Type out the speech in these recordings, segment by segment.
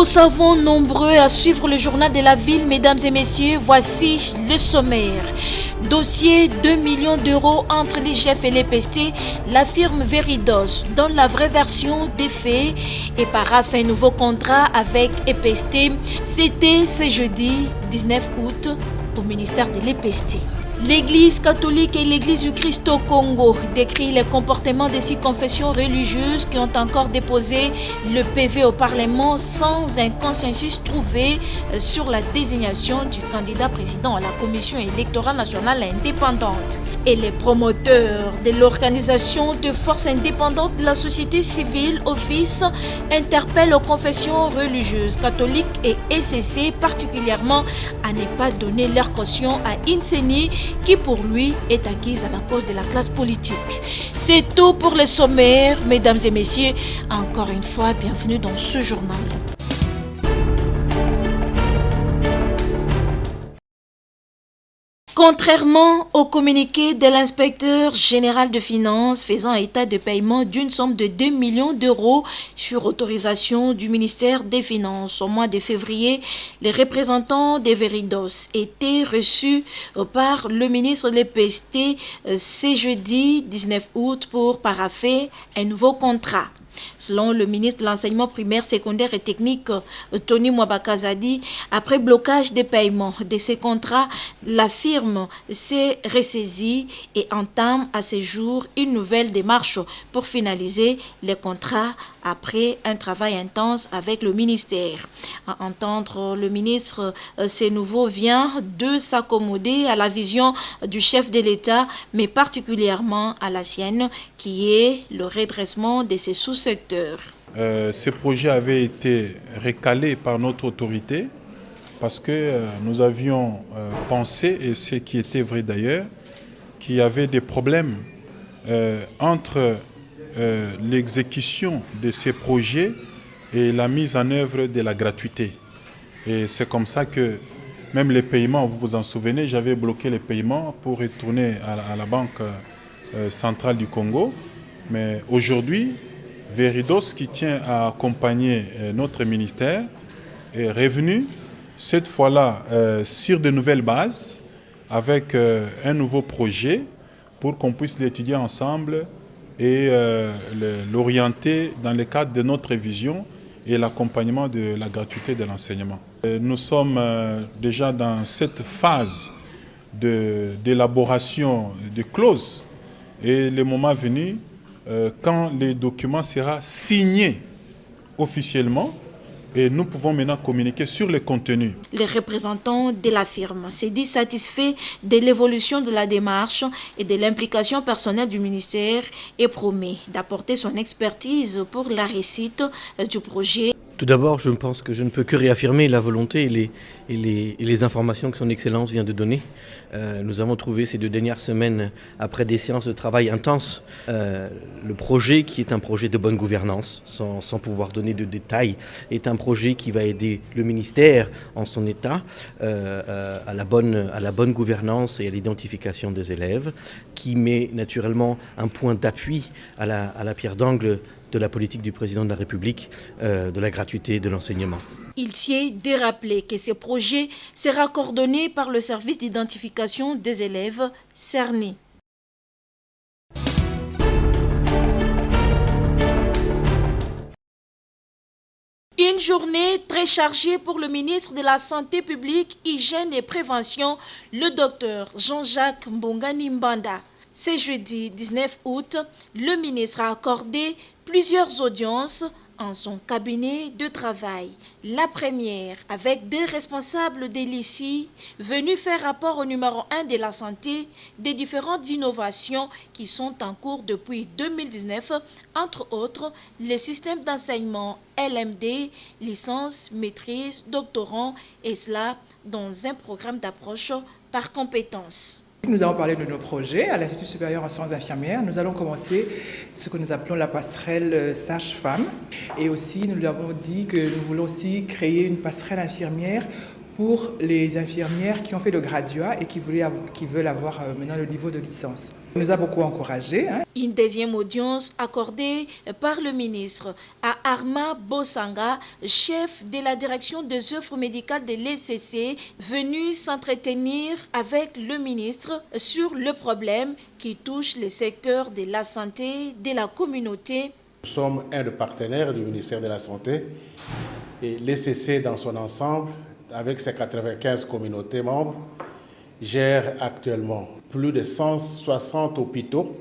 Nous savons nombreux à suivre le journal de la ville, mesdames et messieurs, voici le sommaire. Dossier 2 millions d'euros entre l'IGF et l'EPST, la firme Veridos donne la vraie version des faits et paraphe un nouveau contrat avec EPST. C'était ce jeudi 19 août au ministère de l'EPST. L'Église catholique et l'Église du Christ au Congo décrit les comportements des 6 confessions religieuses qui ont encore déposé le PV au Parlement sans un consensus trouvé sur la désignation du candidat président à la Commission électorale nationale indépendante. Et les promoteurs de l'organisation de forces indépendantes de la société civile Office interpellent aux confessions religieuses catholiques et ECC particulièrement à ne pas donner leur caution à Inseni qui pour lui est acquise à la cause de la classe politique. C'est tout pour les sommaires, mesdames et messieurs. Encore une fois, bienvenue dans ce journal. Contrairement au communiqué de l'inspecteur général de finances faisant état de paiement d'une somme de 2 millions d'euros sur autorisation du ministère des Finances au mois de février, les représentants des Veridos étaient reçus par le ministre de l'EPST ce jeudi 19 août pour parapher un nouveau contrat. Selon le ministre de l'Enseignement primaire, secondaire et technique, Tony Mwabakazadi, après blocage des paiements de ces contrats, la firme s'est ressaisie et entame à ce jour une nouvelle démarche pour finaliser les contrats après un travail intense avec le ministère. À entendre le ministre, ce nouveau vient de s'accommoder à la vision du chef de l'État, mais particulièrement à la sienne, qui est le redressement de ces sous-secteurs. Ce projet avait été recalé par notre autorité parce que nous avions pensé, et ce qui était vrai d'ailleurs, qu'il y avait des problèmes entre l'exécution de ces projets et la mise en œuvre de la gratuité. Et c'est comme ça que même les paiements, vous vous en souvenez, j'avais bloqué les paiements pour retourner à la Banque centrale du Congo. Mais aujourd'hui, Veridos, qui tient à accompagner notre ministère, est revenu cette fois-là sur de nouvelles bases avec un nouveau projet pour qu'on puisse l'étudier ensemble et l'orienter dans le cadre de notre vision et l'accompagnement de la gratuité de l'enseignement. Nous sommes déjà dans cette phase d'élaboration de clauses et le moment venu, quand le document sera signé officiellement, et nous pouvons maintenant communiquer sur le contenu. Les représentants de la firme s'est dit satisfaits de l'évolution de la démarche et de l'implication personnelle du ministère et promet d'apporter son expertise pour la réussite du projet. Tout d'abord, je pense que je ne peux que réaffirmer la volonté et les informations que son Excellence vient de donner. Nous avons trouvé ces 2 dernières semaines, après des séances de travail intenses, le projet qui est un projet de bonne gouvernance, sans pouvoir donner de détails, est un projet qui va aider le ministère en son état à la bonne gouvernance et à l'identification des élèves, qui met naturellement un point d'appui à la pierre d'angle de la politique du président de la République, de la gratuité de l'enseignement. Il tient de rappeler que ce projet sera coordonné par le service d'identification des élèves CERNI. Une journée très chargée pour le ministre de la Santé publique, Hygiène et Prévention, le docteur Jean-Jacques Mbongani Mbanda. Ce jeudi 19 août, le ministre a accordé plusieurs audiences en son cabinet de travail. La première avec 2 responsables de l'ICI venus faire rapport au numéro 1 de la santé des différentes innovations qui sont en cours depuis 2019, entre autres les systèmes d'enseignement LMD, licence, maîtrise, doctorant, et cela dans un programme d'approche par compétences. Nous allons parler de nos projets à l'Institut supérieur en sciences infirmières. Nous allons commencer ce que nous appelons la passerelle sage-femme. Et aussi, nous avons dit que nous voulons aussi créer une passerelle infirmière pour les infirmières qui ont fait le graduat et qui veulent avoir maintenant le niveau de licence. On nous a beaucoup encouragés. Une deuxième audience accordée par le ministre à Arma Bosanga, chef de la direction des œuvres médicales de l'ECC, venu s'entretenir avec le ministre sur le problème qui touche les secteurs de la santé de la communauté. Nous sommes un des partenaires du ministère de la Santé et l'ECC dans son ensemble, avec ses 95 communautés membres, gère actuellement plus de 160 hôpitaux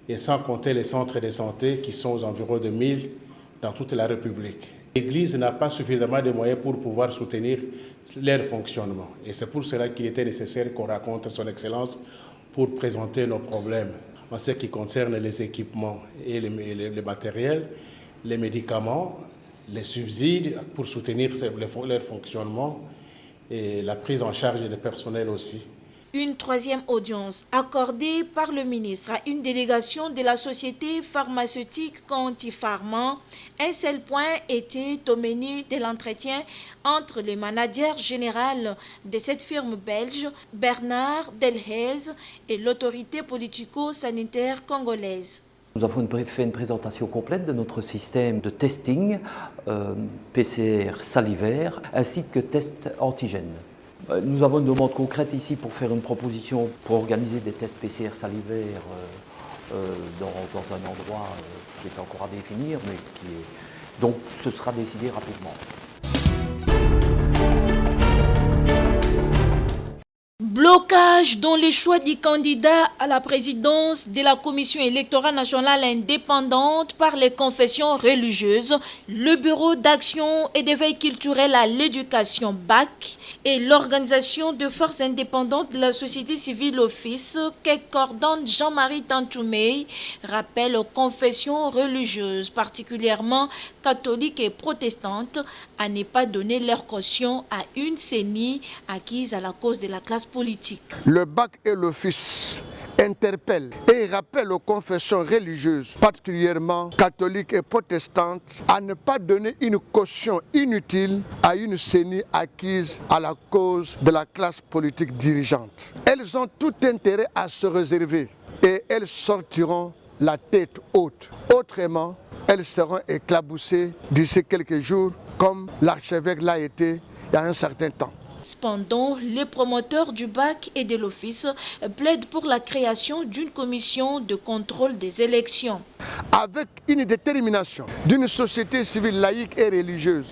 et sans compter les centres de santé qui sont aux environs de 1000 dans toute la République. L'Église n'a pas suffisamment de moyens pour pouvoir soutenir leur fonctionnement. Et c'est pour cela qu'il était nécessaire qu'on rencontre son Excellence pour présenter nos problèmes en ce qui concerne les équipements et les matériels, les médicaments, les subsides pour soutenir leur fonctionnement et la prise en charge des personnels aussi. Une troisième audience accordée par le ministre à une délégation de la société pharmaceutique Conti-Pharma. Un seul point était au menu de l'entretien entre le manager général de cette firme belge, Bernard Delhez, et l'autorité politico-sanitaire congolaise. Nous avons fait une présentation complète de notre système de testing, PCR salivaire, ainsi que test antigène. Nous avons une demande concrète ici pour faire une proposition pour organiser des tests PCR salivaires dans un endroit qui est encore à définir, mais qui est... Donc ce sera décidé rapidement. Blocage dans le choix du candidat à la présidence de la Commission électorale nationale indépendante par les confessions religieuses, le Bureau d'action et d'éveil culturel à l'éducation BAC et l'Organisation de forces indépendantes de la société civile Office que coordonne Jean-Marie Tantoumey rappellent aux confessions religieuses, particulièrement catholiques et protestantes, à ne pas donner leur caution à une CENI acquise à la cause de la classe politique. Le BAC et l'Office interpellent et rappellent aux confessions religieuses, particulièrement catholiques et protestantes, à ne pas donner une caution inutile à une CENI acquise à la cause de la classe politique dirigeante. Elles ont tout intérêt à se réserver et elles sortiront la tête haute. Autrement, elles seront éclaboussées d'ici quelques jours, comme l'archevêque l'a été il y a un certain temps. Cependant, les promoteurs du BAC et de l'Office plaident pour la création d'une commission de contrôle des élections. Avec une détermination d'une société civile laïque et religieuse,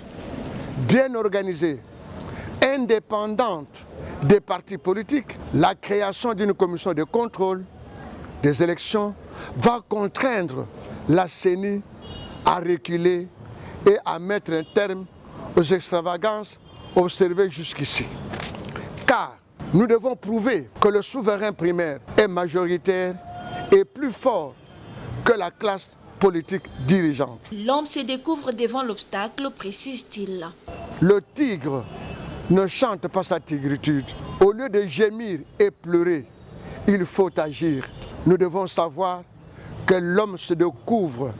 bien organisée, indépendante des partis politiques, la création d'une commission de contrôle des élections va contraindre la CENI à reculer et à mettre un terme aux extravagances observées jusqu'ici. Car nous devons prouver que le souverain primaire est majoritaire et plus fort que la classe politique dirigeante. L'homme se découvre devant l'obstacle, précise-t-il. Le tigre ne chante pas sa tigritude. Au lieu de gémir et pleurer, il faut agir. Nous devons savoir que l'homme se découvre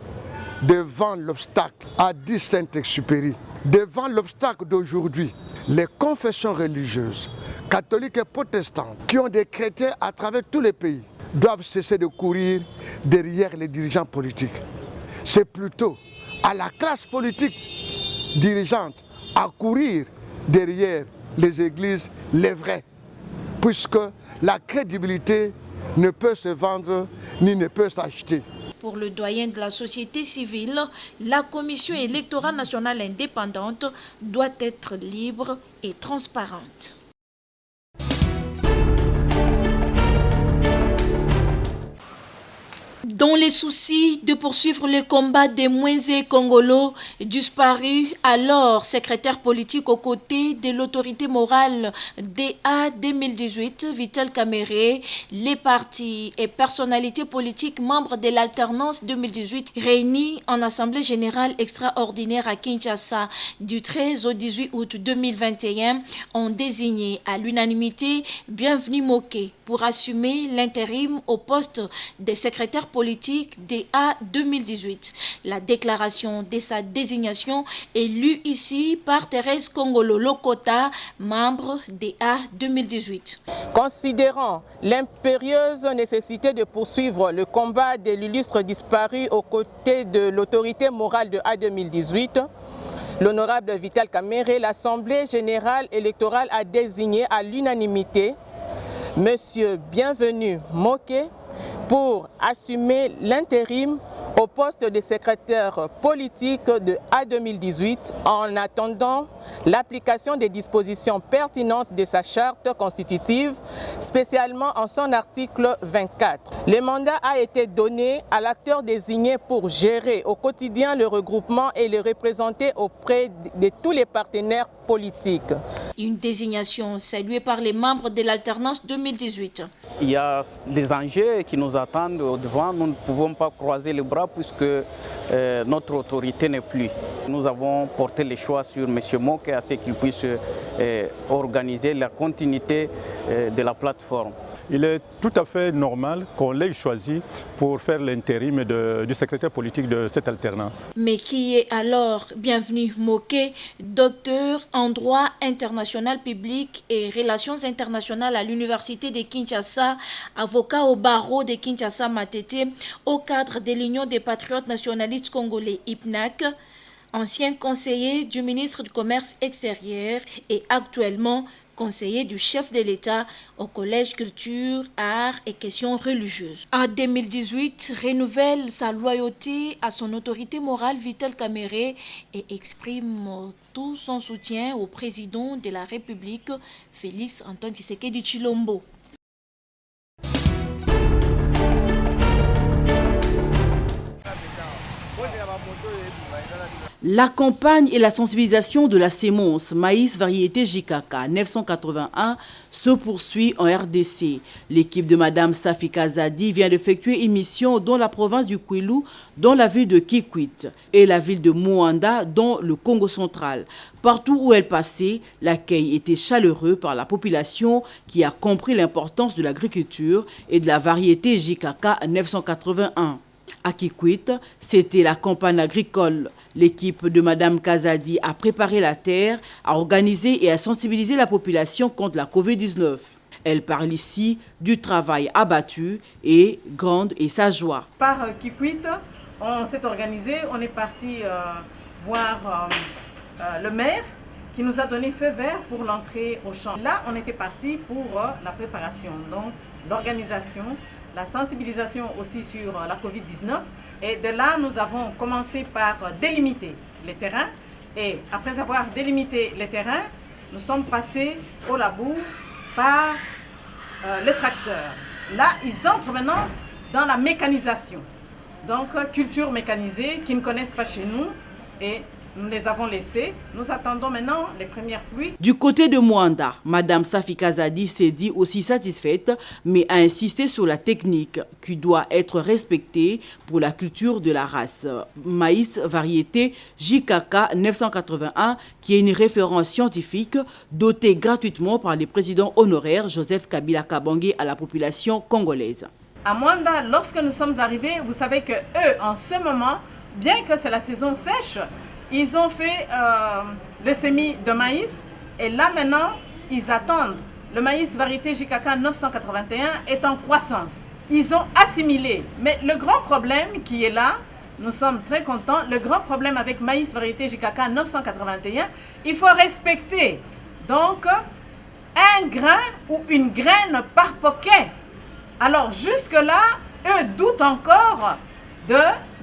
devant l'obstacle, a dit Saint-Exupéry. Devant l'obstacle d'aujourd'hui, les confessions religieuses, catholiques et protestantes, qui ont des chrétiens à travers tous les pays, doivent cesser de courir derrière les dirigeants politiques. C'est plutôt à la classe politique dirigeante à courir derrière les églises, les vraies, puisque la crédibilité ne peut se vendre ni ne peut s'acheter. Pour le doyen de la société civile, la Commission électorale nationale indépendante doit être libre et transparente. Dans les soucis de poursuivre le combat des Mwenze Congolo disparus, alors secrétaire politique aux côtés de l'autorité morale DA 2018, Vital Kamere, les partis et personnalités politiques membres de l'alternance 2018 réunis en Assemblée générale extraordinaire à Kinshasa du 13 au 18 août 2021 ont désigné à l'unanimité Bienvenue Moké pour assumer l'intérim au poste de secrétaire politique politique DA 2018. La déclaration de sa désignation est lue ici par Thérèse Kongolo Lokota, membre DA 2018. Considérant l'impérieuse nécessité de poursuivre le combat de l'illustre disparu aux côtés de l'autorité morale de A 2018, l'honorable Vital Kamerhe, l'Assemblée générale électorale a désigné à l'unanimité Monsieur Bienvenu Moké pour assumer l'intérim au poste de secrétaire politique de A 2018 en attendant l'application des dispositions pertinentes de sa charte constitutive, spécialement en son article 24. Le mandat a été donné à l'acteur désigné pour gérer au quotidien le regroupement et le représenter auprès de tous les partenaires politiques. Une désignation saluée par les membres de l'alternance 2018. Il y a des enjeux qui nous attendent au devant. Nous ne pouvons pas croiser les bras puisque notre autorité n'est plus. Nous avons porté le choix sur M. Moké à ce qu'il puisse organiser la continuité de la plateforme. Il est tout à fait normal qu'on l'ait choisi pour faire l'intérim du secrétaire politique de cette alternance. Mais qui est alors Bienvenu Moké, docteur en droit international public et relations internationales à l'université de Kinshasa, avocat au barreau de Kinshasa Matete, au cadre de l'Union des patriotes nationalistes congolais IPNAC, ancien conseiller du ministre du Commerce extérieur et actuellement conseiller du chef de l'État au Collège Culture, Arts et Questions religieuses. En 2018, renouvelle sa loyauté à son autorité morale Vital Kamerhe et exprime tout son soutien au président de la République, Félix Antoine Tshisekedi Tshilombo. La campagne et la sensibilisation de la sémence maïs variété JKK 981 se poursuit en RDC. L'équipe de Madame Safi Kazadi vient d'effectuer une mission dans la province du Kwilu, dans la ville de Kikwit et la ville de Moanda, dans le Congo central. Partout où elle passait, l'accueil était chaleureux par la population qui a compris l'importance de l'agriculture et de la variété JKK 981. À Kikwit, c'était la campagne agricole. L'équipe de Madame Kazadi a préparé la terre, a organisé et a sensibilisé la population contre la Covid-19. Elle parle ici du travail abattu et grande est sa joie. Par Kikwit, on s'est organisé, on est parti voir le maire qui nous a donné feu vert pour l'entrée au champ. Là, on était parti pour la préparation, donc l'organisation, la sensibilisation aussi sur la Covid-19. Et de là, nous avons commencé par délimiter les terrains. Et après avoir délimité les terrains, nous sommes passés au labour par les tracteurs. Là, ils entrent maintenant dans la mécanisation. Donc, culture mécanisée qu'ils ne connaissent pas chez nous. Et nous les avons laissés. Nous attendons maintenant les premières pluies. Du côté de Moanda, Madame Safi Kazadi s'est dit aussi satisfaite, mais a insisté sur la technique qui doit être respectée pour la culture de la race. Maïs variété JKK 981, qui est une référence scientifique dotée gratuitement par le président honoraire Joseph Kabila Kabange à la population congolaise. À Moanda, lorsque nous sommes arrivés, vous savez que eux, en ce moment, bien que c'est la saison sèche, ils ont fait le semis de maïs et là maintenant, ils attendent. Le maïs variété JKK 981 est en croissance. Ils ont assimilé. Mais le grand problème qui est là, nous sommes très contents, le grand problème avec maïs variété JKK 981, il faut respecter donc un grain ou une graine par poquet. Alors jusque-là, eux doutent encore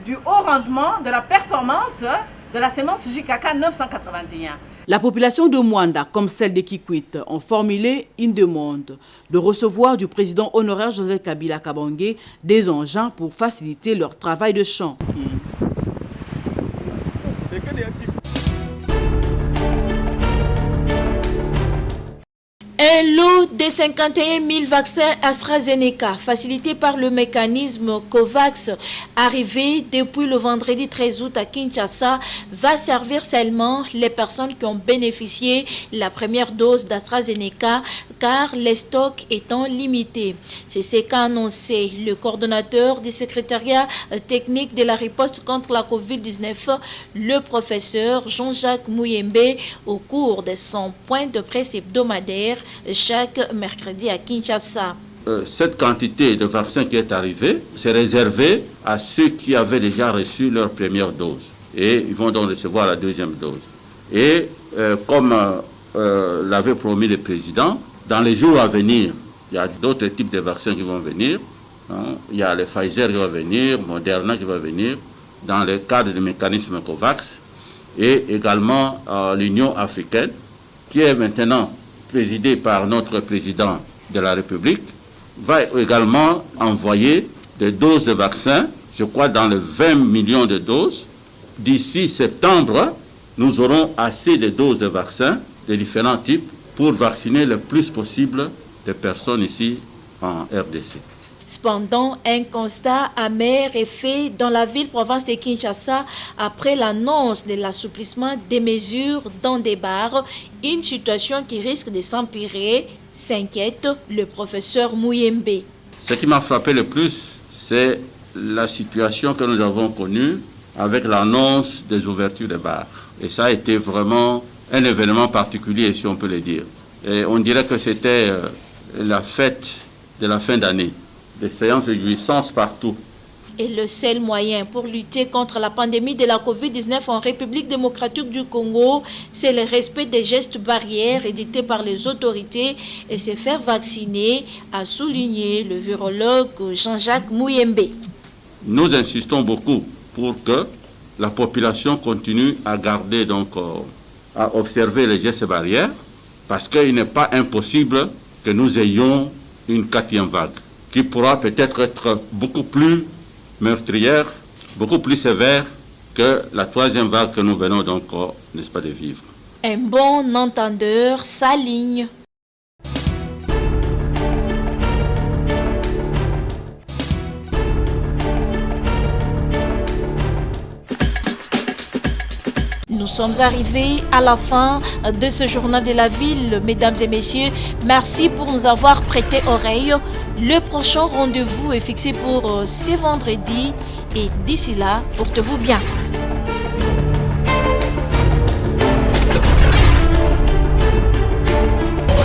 du haut rendement, de la performance de la sémence JKK 981. La population de Moanda, comme celle de Kikwit, ont formulé une demande de recevoir du président honoraire Joseph Kabila Kabange des engins pour faciliter leur travail de champ. Hello coût des 51 000 vaccins AstraZeneca facilités par le mécanisme COVAX arrivé depuis le vendredi 13 août à Kinshasa va servir seulement les personnes qui ont bénéficié la première dose d'AstraZeneca car les stocks étant limités. C'est ce qu'a annoncé le coordonnateur du secrétariat technique de la riposte contre la COVID-19, le professeur Jean-Jacques Mouyembe, au cours de son point de presse hebdomadaire chaque mercredi à Kinshasa. Cette quantité de vaccins qui est arrivée, c'est réservé à ceux qui avaient déjà reçu leur première dose. Et ils vont donc recevoir la deuxième dose. Et comme l'avait promis le président, dans les jours à venir, il y a d'autres types de vaccins qui vont venir. Il y a les Pfizer qui vont venir, Moderna qui va venir, dans le cadre du mécanisme COVAX. Et également l'Union africaine, qui est maintenant présidée par notre président de la République, va également envoyer des doses de vaccins, je crois dans les 20 millions de doses. D'ici septembre, nous aurons assez de doses de vaccins de différents types pour vacciner le plus possible de personnes ici en RDC. Cependant, un constat amer est fait dans la ville-province de Kinshasa après l'annonce de l'assouplissement des mesures dans des bars, une situation qui risque de s'empirer, s'inquiète le professeur Mouyembe. Ce qui m'a frappé le plus, c'est la situation que nous avons connue avec l'annonce des ouvertures des bars. Et ça a été vraiment un événement particulier, si on peut le dire. Et on dirait que c'était la fête de la fin d'année. Des séances de jouissance partout. Et le seul moyen pour lutter contre la pandémie de la COVID-19 en République démocratique du Congo, c'est le respect des gestes barrières édictés par les autorités et se faire vacciner, a souligné le virologue Jean-Jacques Mouyembe. Nous insistons beaucoup pour que la population continue à garder, à observer les gestes barrières, parce qu'il n'est pas impossible que nous ayons une quatrième vague, qui pourra peut-être être beaucoup plus meurtrière, beaucoup plus sévère que la troisième vague que nous venons donc, n'est-ce pas, de vivre. Un bon entendeur s'aligne. Nous sommes arrivés à la fin de ce journal de la ville, mesdames et messieurs. Merci pour nous avoir prêté oreille. Le prochain rendez-vous est fixé pour ce vendredi et d'ici là, portez-vous bien.